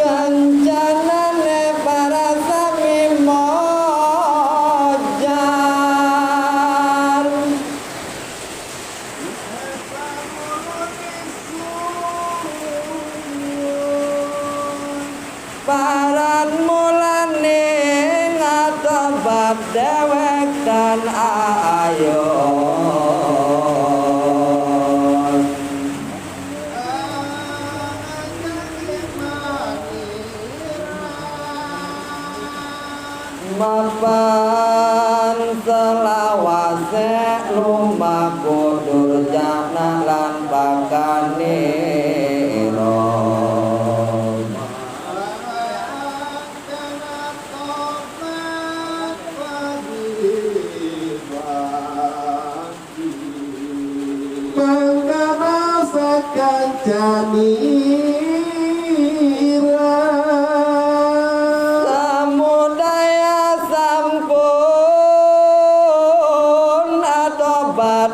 kencanane para sami mojar paran mulane ngatobat dewek dan ayo mapan selawase lumaku durjana lan bakaniro mangga sakancanira samudaya sampun atobat